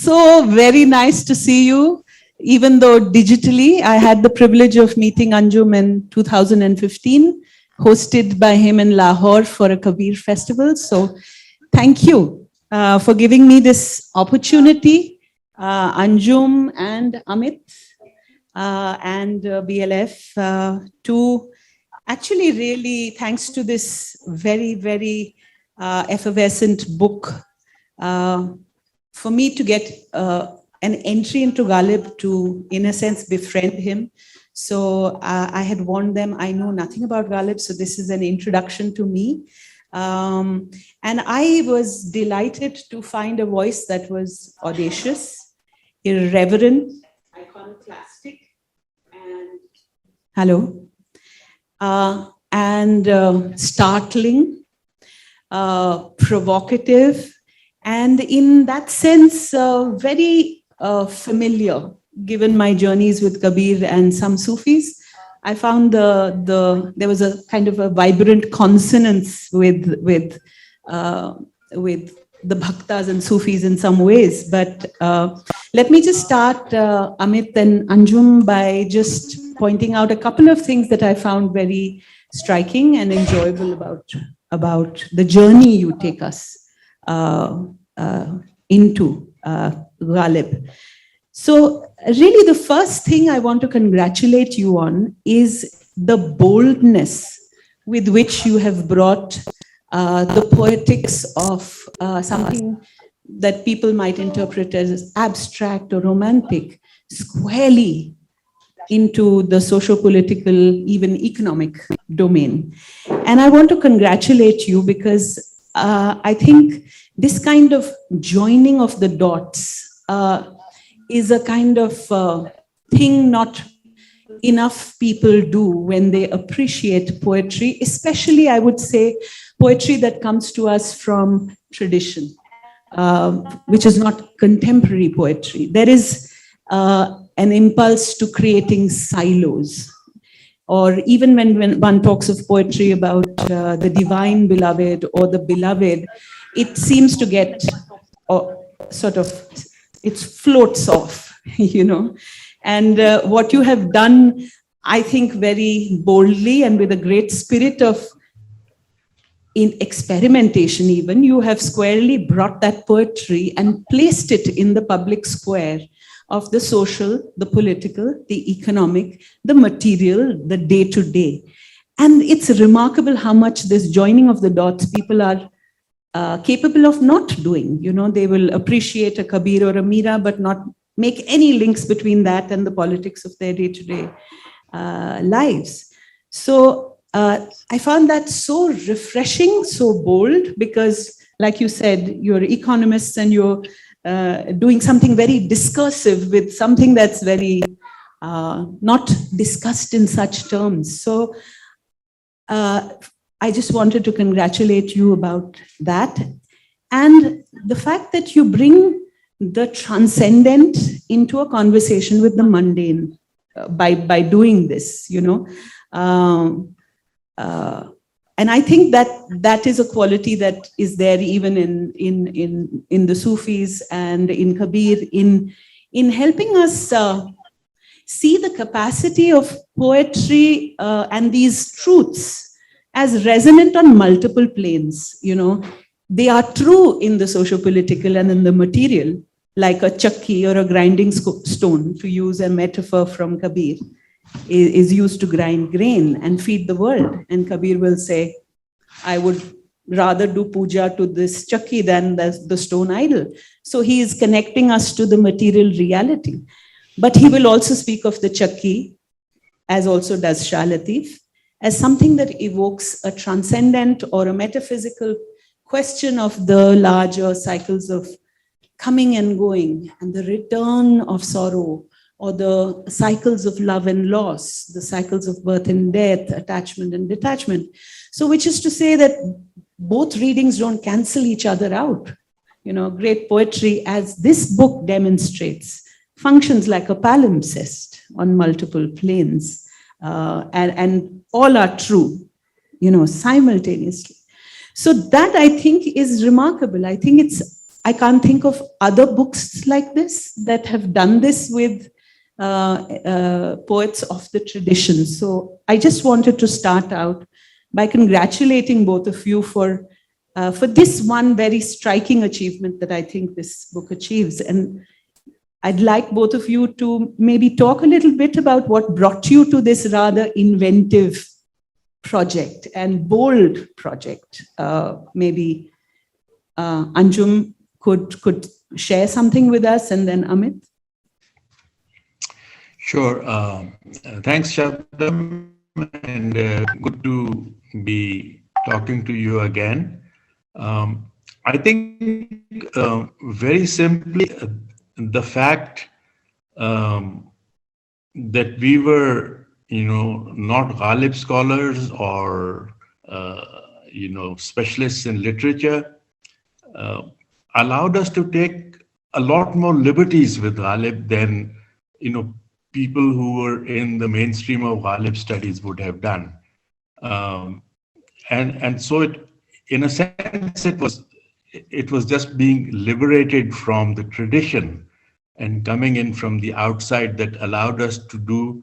So very nice to see you. Even though digitally, I had the privilege of meeting Anjum in 2015, hosted by him in Lahore for a Kabir festival. So thank you for giving me this opportunity, Anjum and Amit and BLF, to actually really, thanks to this very, very effervescent book, for me to get an entry into Ghalib to, in a sense, befriend him. So I had warned them, I know nothing about Ghalib, so this is an introduction to me. And I was delighted to find a voice that was audacious, irreverent, iconoclastic, and hello, and startling, provocative, and in that sense, very familiar, given my journeys with Kabir and some Sufis. I found there was a kind of a vibrant consonance with the Bhaktas and Sufis in some ways. But let me just start, Amit and Anjum, by just pointing out a couple of things that I found very striking and enjoyable about the journey you take us into Ghalib. So really the first thing I want to congratulate you on is the boldness with which you have brought the poetics of something that people might interpret as abstract or romantic squarely into the socio-political, even economic domain. And I want to congratulate you because I think this kind of joining of the dots is a kind of thing not enough people do when they appreciate poetry, especially, I would say, poetry that comes to us from tradition, which is not contemporary poetry. There is an impulse to creating silos. Or even when one talks of poetry about the divine beloved or the beloved, it seems to get sort of, it floats off, you know. And what you have done, I think, very boldly and with a great spirit of in experimentation even, you have squarely brought that poetry and placed it in the public square of the social, the political, the economic, the material, the day-to-day. And it's remarkable how much this joining of the dots people are capable of not doing. You know, they will appreciate a Kabir or a Mira, but not make any links between that and the politics of their day-to-day lives. So I found that so refreshing, so bold, because like you said, you're economists and you're doing something very discursive with something that's very not discussed in such terms. So I just wanted to congratulate you about that. And the fact that you bring the transcendent into a conversation with the mundane by doing this, you know. And I think that is a quality that is there even in the Sufis and in Kabir, in helping us see the capacity of poetry and these truths as resonant on multiple planes. You know, they are true in the socio-political and in the material, like a chakki or a grinding stone, to use a metaphor from Kabir, is used to grind grain and feed the world. And Kabir will say, I would rather do puja to this chakki than the stone idol. So he is connecting us to the material reality. But he will also speak of the chakki, as also does Shah Latif, as something that evokes a transcendent or a metaphysical question of the larger cycles of coming and going and the return of sorrow, or the cycles of love and loss, the cycles of birth and death, attachment and detachment. So which is to say that both readings don't cancel each other out. You know, great poetry, as this book demonstrates, functions like a palimpsest on multiple planes, and all are true, you know, simultaneously. So that, I think, is remarkable. I think it's I can't think of other books like this that have done this with poets of the tradition. So I just wanted to start out by congratulating both of you for this one very striking achievement that I think this book achieves. And I'd like both of you to maybe talk a little bit about what brought you to this rather inventive project and bold project. Maybe Anjum could share something with us, and then Amit. Sure. Thanks, Shabdam, and good to be talking to you again. I think very simply, the fact that we were, not Ghalib scholars or, specialists in literature, allowed us to take a lot more liberties with Ghalib than, people who were in the mainstream of Ghalib studies would have done. And so it, in a sense, it was just being liberated from the tradition and coming in from the outside that allowed us to do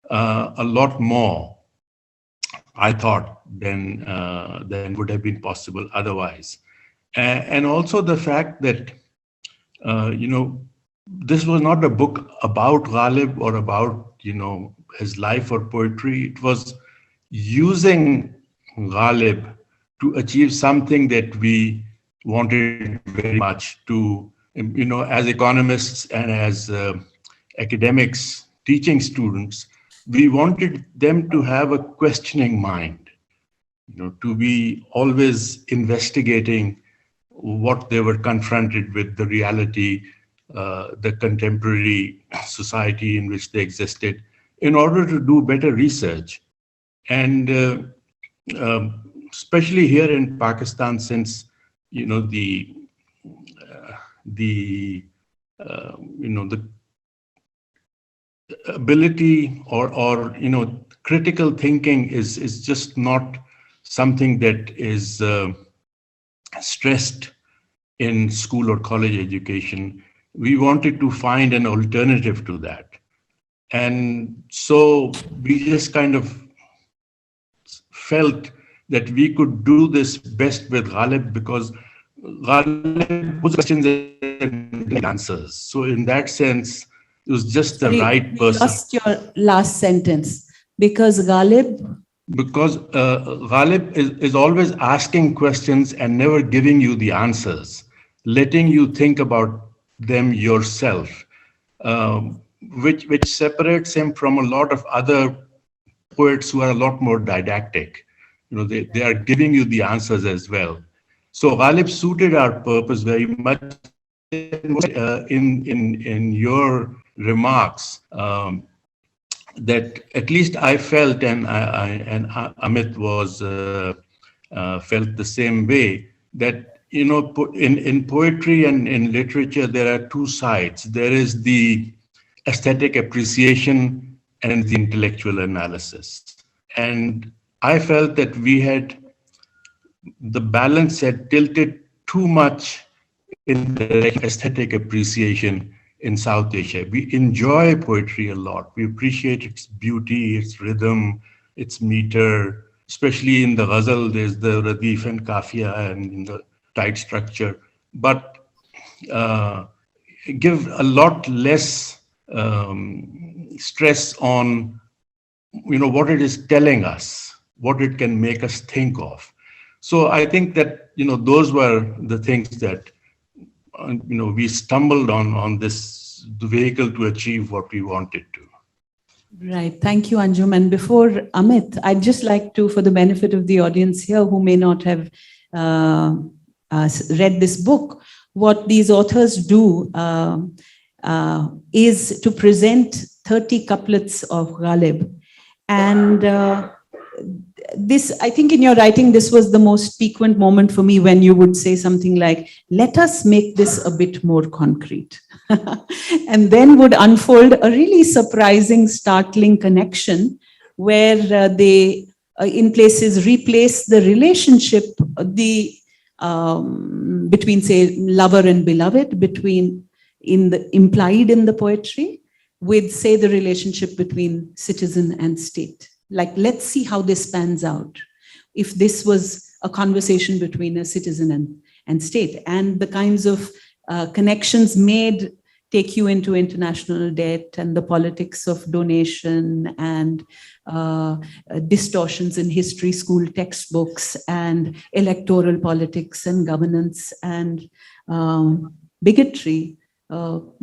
a lot more, I thought, than would have been possible otherwise. And also the fact that, this was not a book about Ghalib or about, his life or poetry. It was using Ghalib to achieve something that we wanted very much to, as economists and as academics teaching students, we wanted them to have a questioning mind, to be always investigating what they were confronted with, the reality, the contemporary society in which they existed, in order to do better research. And especially here in Pakistan, since the ability or critical thinking is just not something that is stressed in school or college education. We wanted to find an alternative to that. And so we just kind of felt that we could do this best with Ghalib, because Ghalib was questions and answers. So in that sense, it was just the right person. Lost your last sentence. Because Ghalib? Because Ghalib is always asking questions and never giving you the answers, letting you think about them yourself, which separates him from a lot of other poets who are a lot more didactic. They are giving you the answers as well. So Ghalib suited our purpose very much. In your remarks, that at least I felt, and Amit was felt the same way, that in poetry and in literature there are two sides. There is the aesthetic appreciation and the intellectual analysis. And I felt that the balance had tilted too much in the aesthetic appreciation in South Asia. We enjoy poetry a lot. We appreciate its beauty, its rhythm, its meter, especially in the ghazal, there's the radif and kafiya and in the tight structure, but give a lot less stress on, what it is telling us, what it can make us think of. So I think that, those were the things that, we stumbled on this vehicle to achieve what we wanted to. Right. Thank you, Anjum. And before Amit, I'd just like to, for the benefit of the audience here who may not have read this book, what these authors do is to present 30 couplets of Ghalib. And this, I think in your writing, this was the most piquant moment for me when you would say something like, let us make this a bit more concrete. And then would unfold a really surprising, startling connection where they, in places, replace the relationship, the between, say, lover and beloved, between implied in the poetry, with, say, the relationship between citizen and state. Like, let's see how this pans out. If this was a conversation between a citizen and state, and the kinds of connections made take you into international debt and the politics of donation and distortions in history school textbooks and electoral politics and governance and bigotry,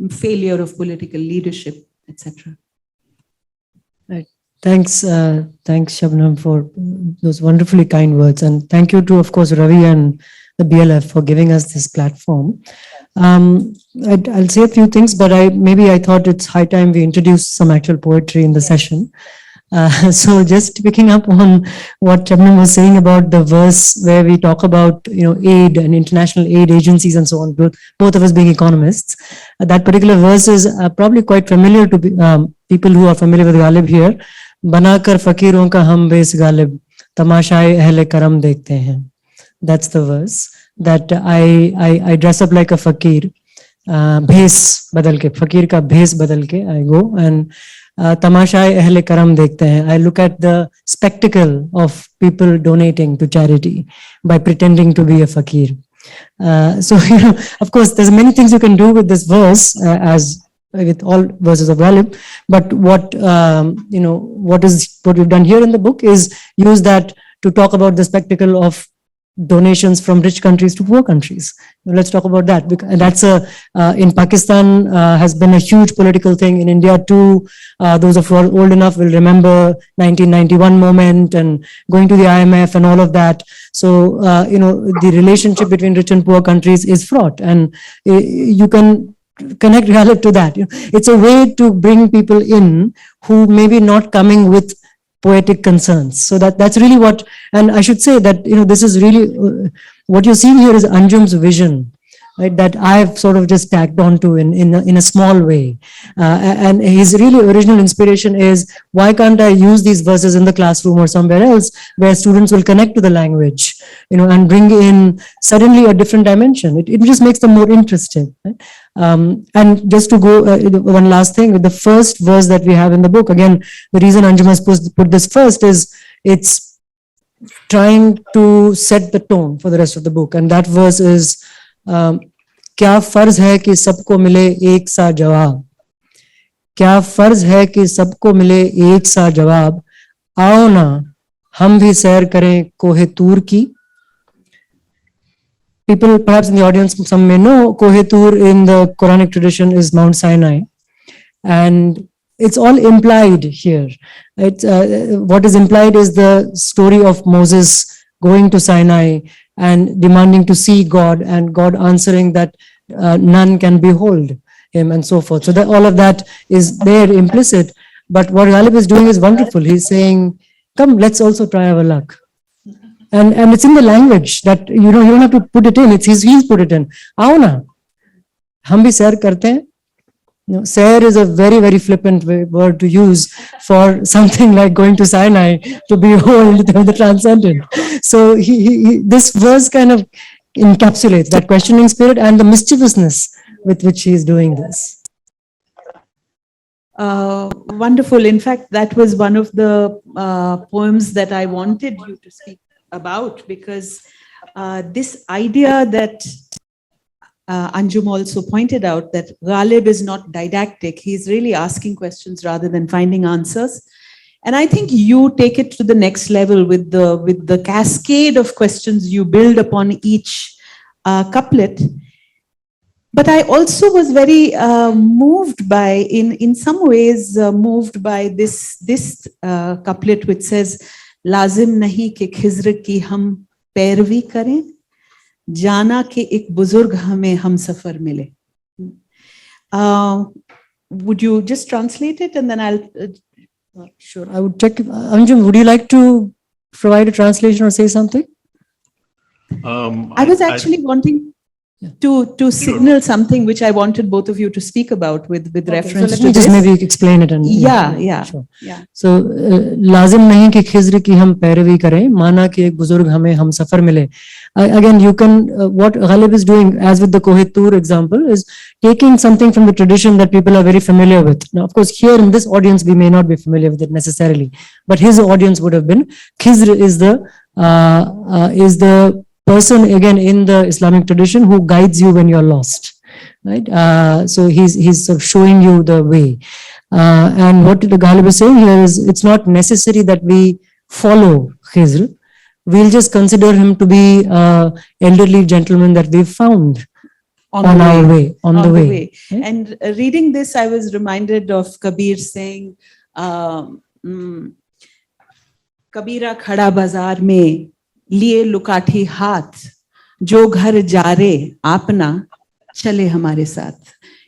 failure of political leadership, etc. Right. Thanks, Shabnam, for those wonderfully kind words. And thank you to, of course, Ravi and the BLF for giving us this platform. I'll say a few things, but I thought it's high time we introduce some actual poetry in the session. So just picking up on what Shabnam was saying about the verse where we talk about, aid and international aid agencies and so on, both of us being economists. That particular verse is probably quite familiar to people who are familiar with Ghalib here. Banakar fakiron ka hum bes Ghalib, tamashaye ahle karam dekhte hain. That's the verse that I dress up like a fakir, bhes badal ke, fakir ka bhes badal ke, I go and tamashaye ahle karam dekhte hain. I look at the spectacle of people donating to charity by pretending to be a fakir. So, of course, there's many things you can do with this verse, as with all verses of Ghalib, but what we've done here in the book is use that to talk about the spectacle of donations from rich countries to poor countries. Let's talk about that. That's in Pakistan has been a huge political thing. In India too, those of you who are old enough will remember 1991 moment and going to the IMF and all of that. So, the relationship between rich and poor countries is fraught, and you can connect Ghalib to that. It's a way to bring people in who maybe not coming with poetic concerns. So that's really what, and I should say that, this is really, what you're seeing here is Anjum's vision, right, that I've sort of just tagged onto in a small way. And his really original inspiration is, why can't I use these verses in the classroom or somewhere else where students will connect to the language, and bring in suddenly a different dimension. It just makes them more interested. Right? And just to go, one last thing, with the first verse that we have in the book, again, the reason Anjum has put this first is it's trying to set the tone for the rest of the book. And that verse is, क्या फर्ज है कि सबको मिले एक सा जवाब, क्या फर्ज है कि सबको मिले एक सा जवाब, आओ ना हम भी सैर करें कोहे तूर की. People perhaps in the audience, some may know Kohe Tur in the Quranic tradition is Mount Sinai, and it's all implied here. What is implied is the story of Moses going to Sinai and demanding to see God, and God answering that none can behold him, and so forth. So that all of that is there implicit. But what Ghalib is doing is wonderful. He's saying, come, let's also try our luck. And it's in the language that you don't have to put it in. He's put it in. Aao na, hum bhi sair karte hain. Sair is a very, very flippant word to use for something like going to Sinai to behold the transcendent. So this verse kind of encapsulates that questioning spirit and the mischievousness with which he is doing this. Wonderful. In fact, that was one of the poems that I wanted you to speak about, because this idea that Anjum also pointed out, that Ghalib is not didactic. He's really asking questions rather than finding answers. And I think you take it to the next level with the cascade of questions you build upon each couplet. But I also was very moved by, in some ways, moved by this couplet which says, "Lazim nahi ke khizr ki hum pairvi kare, jana ke ek buzurg hame humsafar mile." Would you just translate it, and then I'll... Sure, I would check. Anjum, would you like to provide a translation or say something? I was actually wanting... to signal something which I wanted both of you to speak about with Okay, so reference let to me just this. maybe explain it and Yeah. sure. Yeah. So लाजिम नहीं कि खिज्र की हम पैरवी करें, माना कि एक बुजुर्ग हमें हम सफर मिले. Again, you can what Ghalib is doing, as with the Kohit Tur example, is taking something from the tradition that people are very familiar with. Now, of course, here in this audience, we may not be familiar with it necessarily, but his audience would have been. Khizr is the person again in the Islamic tradition who guides you when you're lost, right? So he's sort of showing you the way. And what the Ghalib is saying here is it's not necessary that we follow Khizr. We'll just consider him to be an elderly gentleman that we've found on our way, on the way. Right? And reading this, I was reminded of Kabir saying, कबीरा खड़ा बाजार में लिए लुकाठी हाथ जो घर जा रे आपना चले हमारे साथ.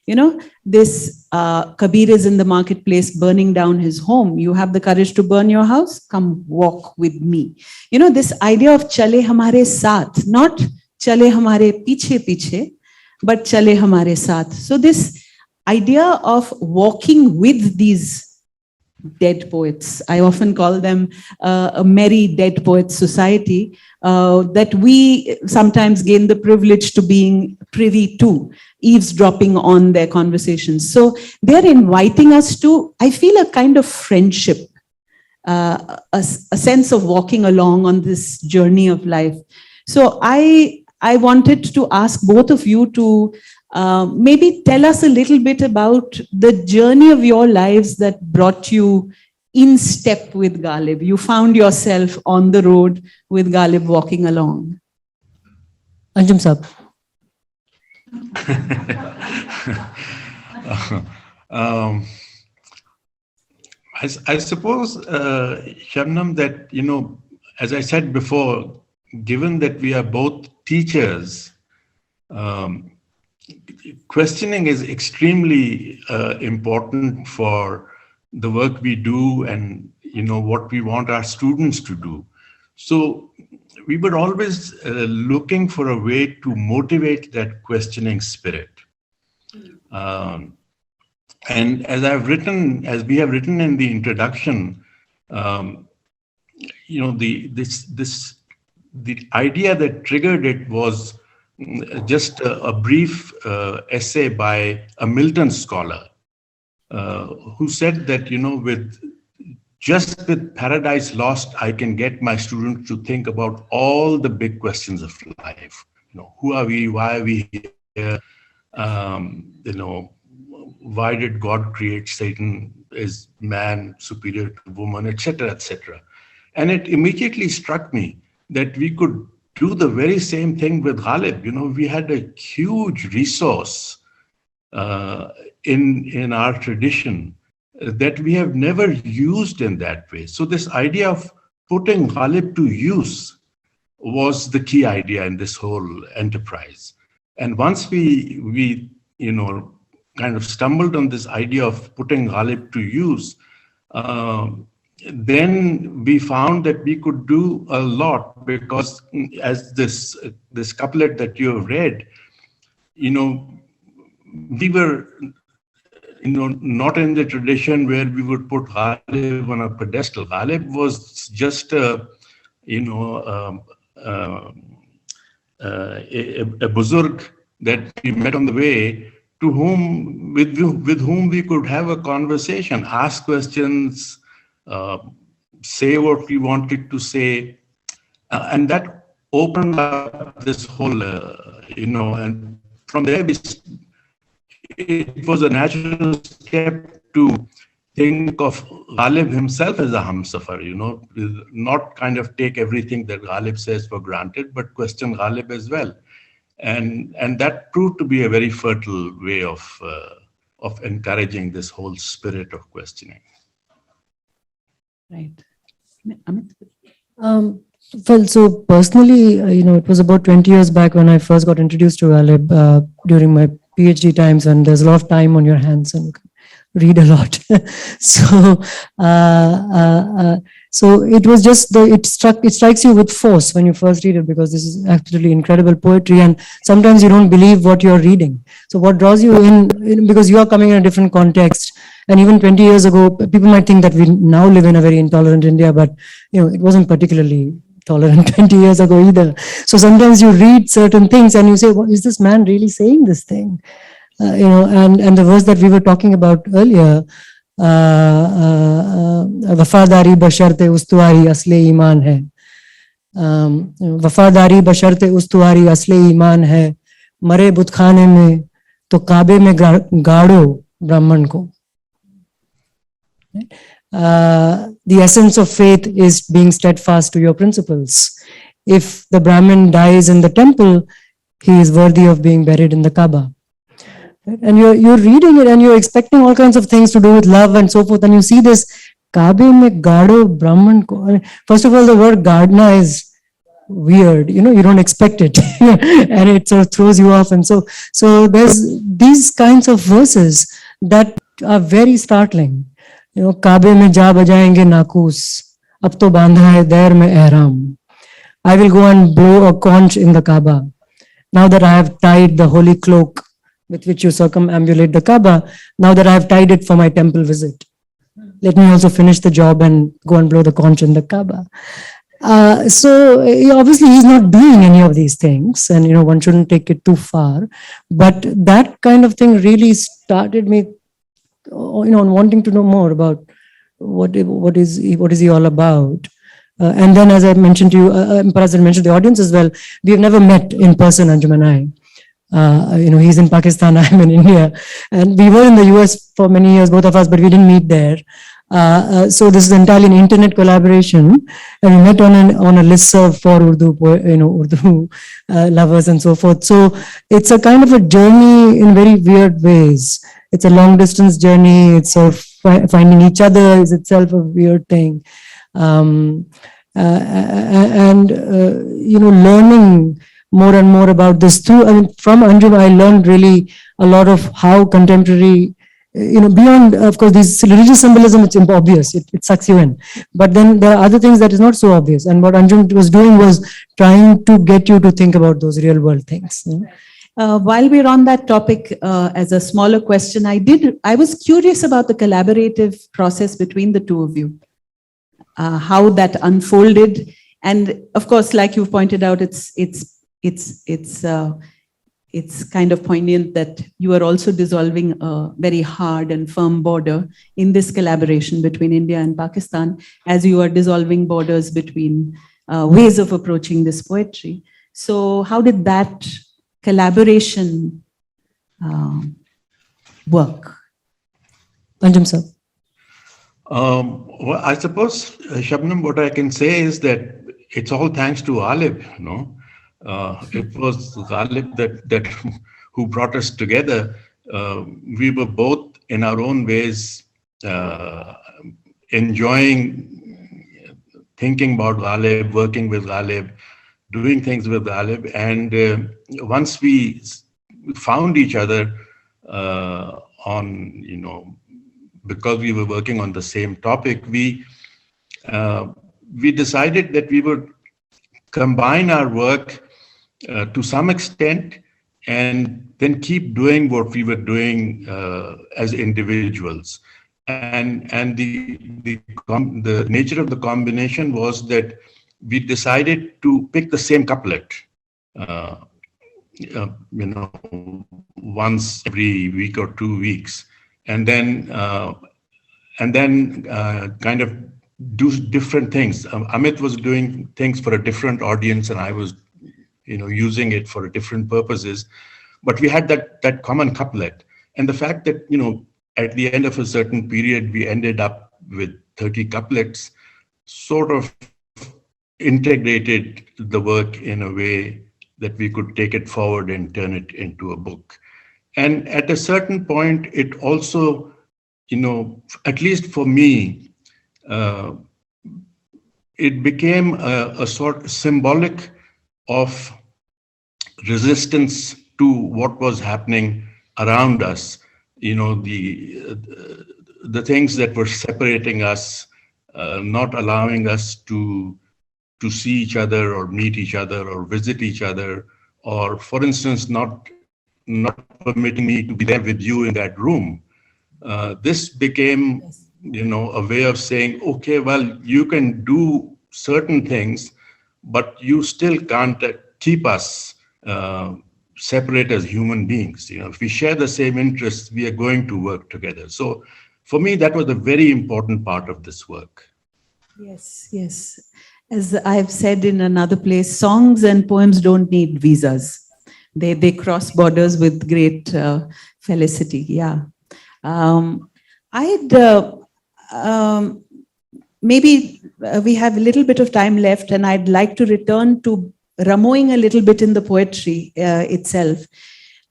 You know, this Kabir is in the marketplace burning down his home. You have the courage to burn your house? Come walk with me. You know, this idea of chale hamare saath, not chale hamare piche piche, but chale hamare saath. So this idea of walking with these dead poets, I often call them a merry dead poets society, that we sometimes gain the privilege to being privy to, eavesdropping on their conversations. So they're inviting us to, I feel, a kind of friendship, a sense of walking along on this journey of life. So I wanted to ask both of you to maybe tell us a little bit about the journey of your lives that brought you in step with Ghalib. You found yourself on the road with Ghalib walking along. Anjum Saab. I suppose, Shabnam, that, you know, as I said before, given that we are both teachers, questioning is extremely important for the work we do and, you know, what we want our students to do. So we were always looking for a way to motivate that questioning spirit. And as we have written in the introduction, you know, the idea that triggered it was just a brief essay by a Milton scholar who said that, you know, with Paradise Lost, I can get my students to think about all the big questions of life. You know, who are we? Why are we here? You know, why did God create Satan? Is man superior to woman, etc., etc.? And it immediately struck me that we could do the very same thing with Ghalib. You know, we had a huge resource in our tradition that we have never used in that way. So this idea of putting Ghalib to use was the key idea in this whole enterprise. And once we you know, kind of stumbled on this idea of putting Ghalib to use, then we found that we could do a lot, because as this couplet that you have read, you know, we were, you know, not in the tradition where we would put Ghalib on a pedestal. Ghalib was just a, you know, a buzurg that we met on the way, to whom, with whom we could have a conversation, ask questions, say what we wanted to say, and that opened up this whole, you know, and from there it was a natural step to think of Ghalib himself as a Hamsafar, you know, not kind of take everything that Ghalib says for granted, but question Ghalib as well. And that proved to be a very fertile way of encouraging this whole spirit of questioning. Right. Amit? Well, so personally, you know, it was about 20 years back when I first got introduced to Ghalib during my PhD times, and there's a lot of time on your hands and read a lot. So, so it was just it strikes you with force when you first read it, because this is absolutely incredible poetry, and sometimes you don't believe what you're reading. So what draws you in because you are coming in a different context, and even 20 years ago, people might think that we now live in a very intolerant India, but it wasn't particularly tolerant 20 years ago either. So sometimes you read certain things and you say, well, is this man really saying this thing? And the verse that we were talking about earlier, वफादारी बशर्ते उस्तुवारी असले ईमान है, वफादारी बशर्ते उस्तुवारी असले ईमान है, मरे बुतखाने में तो काबे में गाड़ो ब्राह्मण को. The essence of faith is being steadfast to your principles. If the Brahmin dies in the temple, he is worthy of being buried in the Kaaba. And you're reading it and you're expecting all kinds of things to do with love and so forth, and you see this Kabe mein gado Brahman ko. First of all, the word Gardna is weird, you don't expect it and it sort of throws you off. And so there's these kinds of verses that are very startling. Kabe mein ja bajayenge nakus, ab to bandha hai dair mein ihram. I will go and blow a conch in the Kaaba. Now that I have tied the holy cloak with which you circumambulate the Kaaba, now that I have tied it for my temple visit, let me also finish the job and go and blow the conch in the Kaaba. So obviously he's not doing any of these things, and one shouldn't take it too far. But that kind of thing really started me, wanting to know more about what is he all about. And then, as I mentioned to you, perhaps I mentioned to the audience as well, we have never met in person, Anjum and I. He's in Pakistan, I'm in India, and we were in the US for many years, both of us, but we didn't meet there. So this is entirely an internet collaboration, and we met on a listserv for Urdu, Urdu lovers and so forth. So it's a kind of a journey in very weird ways. It's a long distance journey. It's sort of finding each other is itself a weird thing, and learning more and more about this through. From Anjum, I learned really a lot of how contemporary, beyond, of course, this religious symbolism, it's obvious, it sucks you in. But then there are other things that is not so obvious. And what Anjum was doing was trying to get you to think about those real world things. While we're on that topic, as a smaller question, I was curious about the collaborative process between the two of you, how that unfolded. And of course, like you pointed out, it's kind of poignant that you are also dissolving a very hard and firm border in this collaboration between India and Pakistan, as you are dissolving borders between ways of approaching this poetry. So how did that collaboration work? Anjum sir. Well, I suppose, Shabnam, what I can say is that it's all thanks to Ghalib, it was Ghalib that who brought us together. We were both in our own ways enjoying thinking about Ghalib, working with Ghalib, doing things with Ghalib. And once we found each other because we were working on the same topic, we decided that we would combine our work to some extent, and then keep doing what we were doing as individuals. And the nature of the combination was that we decided to pick the same couplet, once every week or 2 weeks, and then kind of do different things. Amit was doing things for a different audience, and I was using it for different purposes, but we had that common couplet. And the fact that, at the end of a certain period, we ended up with 30 couplets, sort of integrated the work in a way that we could take it forward and turn it into a book. And at a certain point, it also, at least for me, it became a sort of symbolic of resistance to what was happening around us. the things that were separating us, not allowing us to see each other or meet each other or visit each other, or for instance, not permitting me to be there with you in that room. This became, a way of saying, okay, well, you can do certain things, but you still can't keep us separate as human beings. If we share the same interests, we are going to work together. So for me, that was a very important part of this work. Yes, yes. As I've said in another place, songs and poems don't need visas. They cross borders with great felicity. Yeah. Maybe we have a little bit of time left, and I'd like to return to Ramoing a little bit in the poetry itself.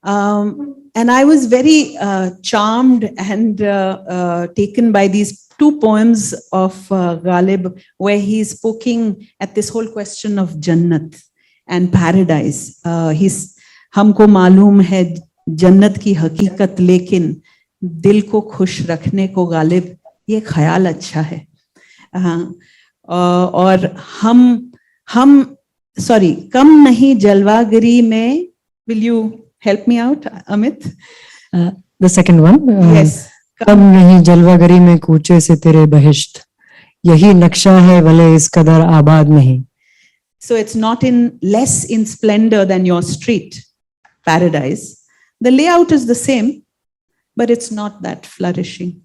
And I was very charmed and taken by these two poems of Ghalib, where he's poking at this whole question of Jannat and paradise. He's हमको मालूम है जन्नत की हकीकत, लेकिन दिल को खुश रखने को गालिब ये ख्याल अच्छा है. और हम सॉरी कम नहीं जलवागरी में. Will you help me out, Amit? The second one. Yes. कम नहीं जलवागरी में कूचे से तेरे बहिश्त, यही नक्शा है भले इस कदर आबाद नहीं. So it's not less in splendor than your street, paradise. The layout is the same, but it's not that flourishing,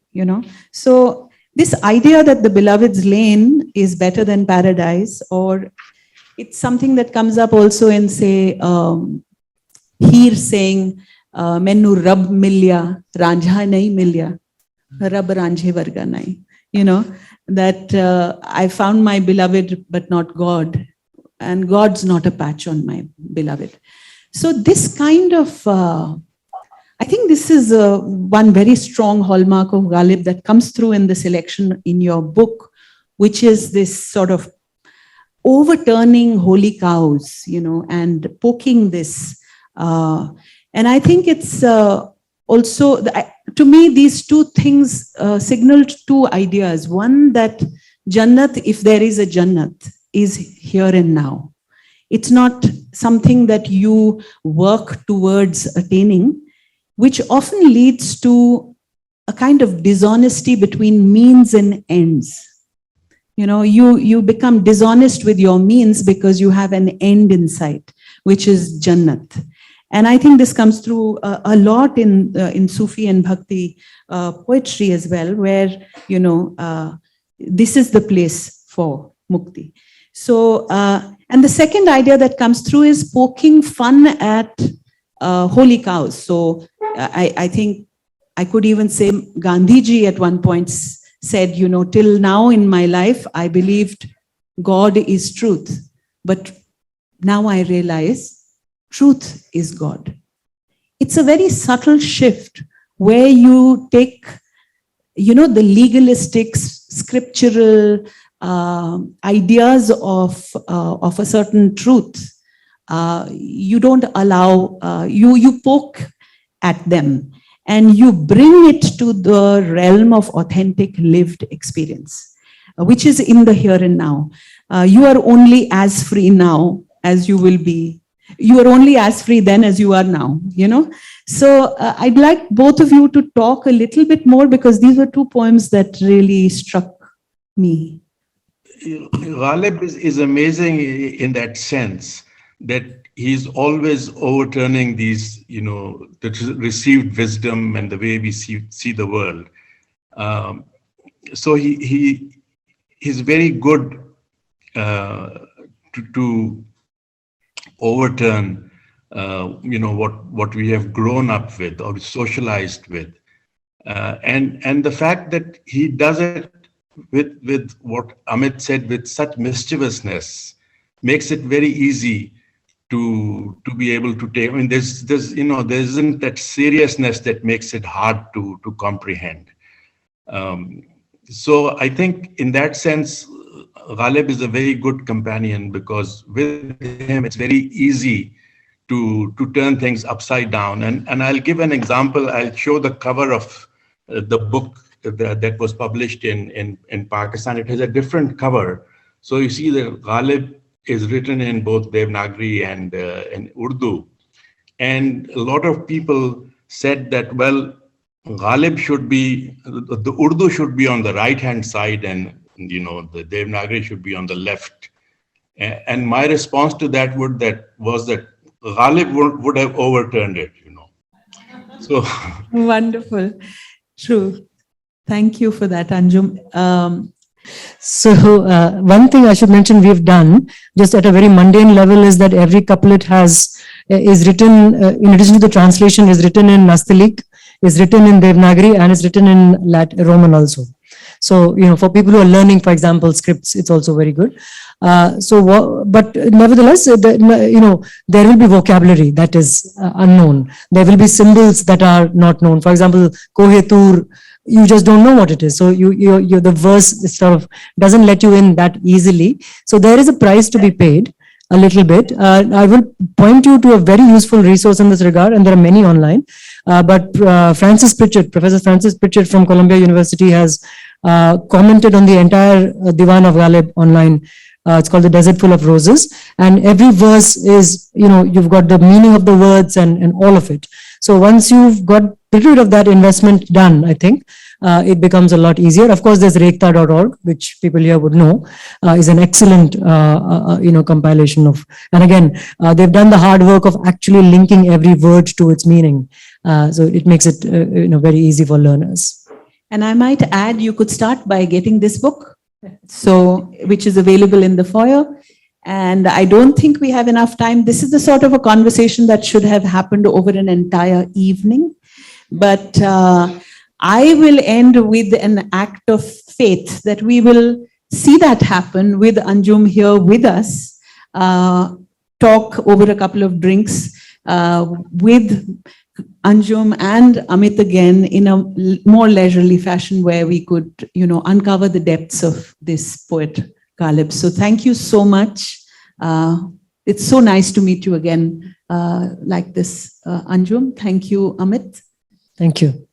So this idea that the beloved's lane is better than paradise, or it's something that comes up also in, say, Heer saying, Menu Rab milya, Ranjha nahi milya, Rab Ranjhe varga nahi. That I found my beloved, but not God. And God's not a patch on my beloved. So this kind of, I think this is one very strong hallmark of Ghalib that comes through in the selection in your book, which is this sort of overturning holy cows, and poking this. And I think it's also, to me, these two things signaled two ideas. One, that Jannat, if there is a Jannat, is here and now. It's not something that you work towards attaining, which often leads to a kind of dishonesty between means and ends. You become dishonest with your means because you have an end in sight, which is Jannat. And I think this comes through a lot in Sufi and Bhakti poetry as well, where, this is the place for Mukti. So, and the second idea that comes through is poking fun at holy cows. So I think I could even say Gandhiji at one point said, till now in my life, I believed God is truth. But now I realize truth is God. It's a very subtle shift where you take, the legalistic, scriptural ideas of a certain truth. You don't allow, you poke at them and you bring it to the realm of authentic lived experience, which is in the here and now. You are only as free now as you will be. You are only as free then as you are now, So I'd like both of you to talk a little bit more, because these were two poems that really struck me. Ghalib is amazing in that sense, that he's always overturning these, the received wisdom and the way we see the world. So he's very good to overturn, what we have grown up with or socialized with, and the fact that he does it with what Amit said, with such mischievousness, makes it very easy to be able to take. I mean, there isn't that seriousness that makes it hard to comprehend. So I think in that sense, Ghalib is a very good companion, because with him it's very easy to turn things upside down. And I'll give an example. I'll show the cover of the book that was published in Pakistan. It has a different cover. So you see that Ghalib is written in both Devanagari and in Urdu. And a lot of people said that, well, Ghalib should be, the Urdu should be on the right-hand side, and the Devanagari should be on the left. And my response to that was that Ghalib would have overturned it, So Wonderful. True. Thank you for that, Anjum. So one thing I should mention we've done just at a very mundane level is that every couplet is written, in addition to the translation, is written in Nastaliq, is written in Devanagari, and is written in Roman also. So, for people who are learning, for example, scripts, it's also very good. But nevertheless, there will be vocabulary that is unknown. There will be symbols that are not known. For example, Kohetur, you just don't know what it is. So the verse sort of doesn't let you in that easily. So there is a price to be paid a little bit. I will point you to a very useful resource in this regard, and there are many online. But Professor Francis Pritchard from Columbia University has commented on the entire Diwan of Ghalib online. It's called The Desert Full of Roses. And every verse is, you've got the meaning of the words and all of it. So once you've got a little bit of that investment done, I think, it becomes a lot easier. Of course, there's Rekhta.org, which people here would know, is an excellent, compilation of, and again, they've done the hard work of actually linking every word to its meaning. So it makes it, very easy for learners. And I might add, you could start by getting this book, which is available in the foyer. And I don't think we have enough time. This is the sort of a conversation that should have happened over an entire evening. But I will end with an act of faith that we will see that happen with Anjum here with us, talk over a couple of drinks with Anjum and Amit again in a more leisurely fashion where we could, uncover the depths of this poet Ghalib. So thank you so much. It's so nice to meet you again like this, Anjum. Thank you, Amit. Thank you.